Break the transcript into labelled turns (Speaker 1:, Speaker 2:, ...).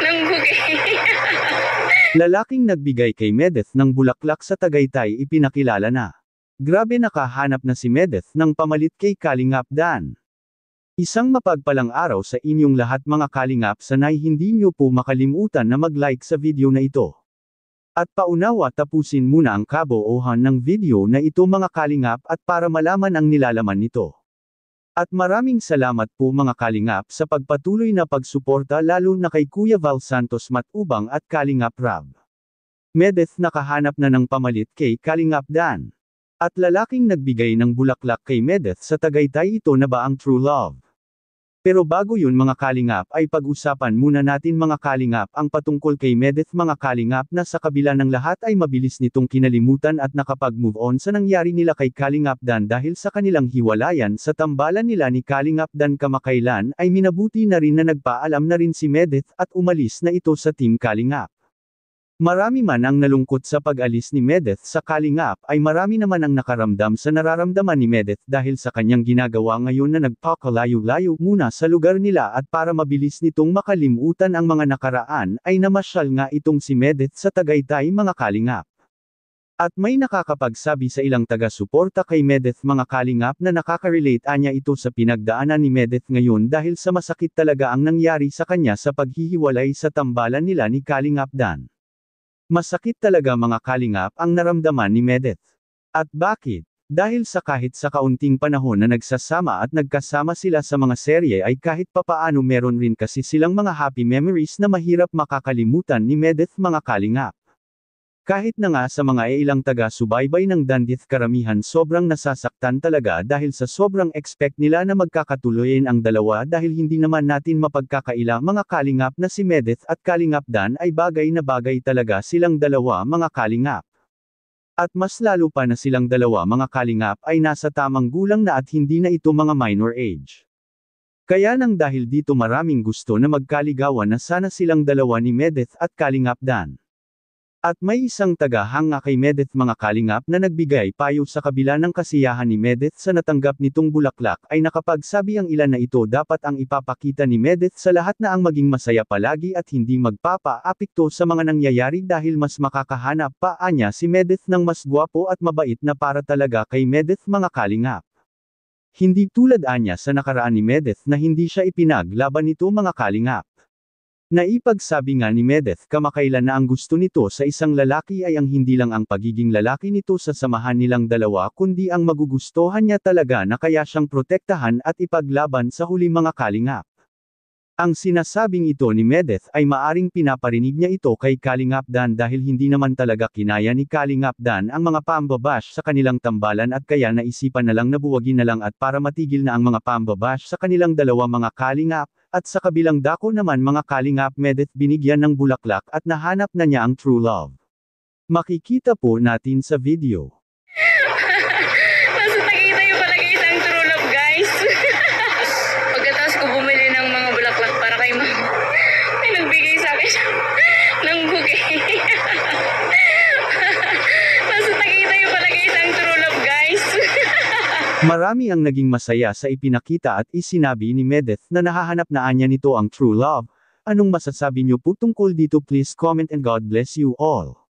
Speaker 1: ng bouquet.
Speaker 2: Lalaking nagbigay kay Medeth ng bulaklak sa Tagaytay ipinakilala na. Grabe nakahanap na si Medeth ng pamalit kay Kalingap Dan. Isang mapagpalang araw sa inyong lahat mga Kalingap, sanay hindi nyo po makalimutan na mag-like sa video na ito. At paunawa tapusin muna ang kabuuan ng video na ito mga Kalingap at para malaman ang nilalaman nito. At maraming salamat po mga Kalingap sa pagpatuloy na pagsuporta lalo na kay Kuya Val Santos Matubang at Kalingap Rab. Medeth nakahanap na ng pamalit kay Kalingap Dan. At lalaking nagbigay ng bulaklak kay Medeth sa Tagaytay, ito na ba ang true love? Pero bago yun mga Kalingap ay pag-usapan muna natin mga Kalingap ang patungkol kay Medeth mga Kalingap na sa kabila ng lahat ay mabilis nitong kinalimutan at nakapag-move on sa nangyari nila kay Kalingap Dan dahil sa kanilang hiwalayan sa tambalan nila ni Kalingap Dan kamakailan ay minabuti na rin na nagpaalam na rin si Medeth at umalis na ito sa Team Kalingap. Marami man ang nalungkot sa pag-alis ni Medeth sa Kalingap ay marami naman ang nakaramdam sa nararamdaman ni Medeth dahil sa kanyang ginagawa ngayon na nagpakalayo-layo muna sa lugar nila at para mabilis nitong makalimutan ang mga nakaraan ay namasyal nga itong si Medeth sa Tagaytay mga Kalingap. At may nakakapagsabi sa ilang taga-suporta kay Medeth mga Kalingap na nakaka-relate anya ito sa pinagdaanan ni Medeth ngayon dahil sa masakit talaga ang nangyari sa kanya sa paghihiwalay sa tambalan nila ni Kalingap Dan. Masakit talaga mga Kalingap ang naramdaman ni Medeth. At bakit? Dahil sa kahit sa kaunting panahon na nagsasama at nagkasama sila sa mga serye ay kahit papaano meron rin kasi silang mga happy memories na mahirap makakalimutan ni Medeth mga Kalingap. Kahit na nga sa mga ilang taga-subaybay ng Dandith karamihan sobrang nasasaktan talaga dahil sa sobrang expect nila na magkakatuloyin ang dalawa dahil hindi naman natin mapagkakaila mga Kalingap na si Medeth at Kalingap Dan ay bagay na bagay talaga silang dalawa mga Kalingap. At mas lalo pa na silang dalawa mga Kalingap ay nasa tamang gulang na at hindi na ito mga minor age. Kaya nang dahil dito maraming gusto na magkaligawan na sana silang dalawa ni Medeth at Kalingap Dan. At may isang taga-hanga kay Medeth mga Kalingap na nagbigay payo sa kabila ng kasiyahan ni Medeth sa natanggap nitong bulaklak ay nakapagsabi ang ilan na ito dapat ang ipapakita ni Medeth sa lahat na ang maging masaya palagi at hindi magpapa-apekto sa mga nangyayari dahil mas makakahanap pa anya si Medeth ng mas gwapo at mabait na para talaga kay Medeth mga Kalingap. Hindi tulad anya sa nakaraan ni Medeth na hindi siya ipinaglaban nito mga Kalingap. Naipagsabi nga ni Medeth kamakailan na ang gusto nito sa isang lalaki ay ang hindi lang ang pagiging lalaki nito sa samahan nilang dalawa kundi ang magugustuhan niya talaga na kaya siyang protektahan at ipaglaban sa huli mga Kalingap. Ang sinasabing ito ni Medeth ay maaring pinaparinig niya ito kay Kalingap Dan dahil hindi naman talaga kinaya ni Kalingap Dan ang mga pambabash sa kanilang tambalan at kaya naisipan na lang na buwagin na lang at para matigil na ang mga pambabash sa kanilang dalawa mga Kalingap, at sa kabilang dako naman mga Kalingap Medeth binigyan ng bulaklak at nahanap na niya ang true love. Makikita po natin sa video.
Speaker 1: Nasa Tagaytay pala guys ang true love guys. Pagkatapos ko bumili ng mga bulaklak para kay mama, ay nagbigay sa akin ng bouquet. Nasa Tagaytay pala guys ang true love guys.
Speaker 2: Marami ang naging masaya sa ipinakita at isinabi ni Medeth na nahahanap na anya nito ang true love. Anong masasabi niyo po tungkol dito? Please comment and God bless you all.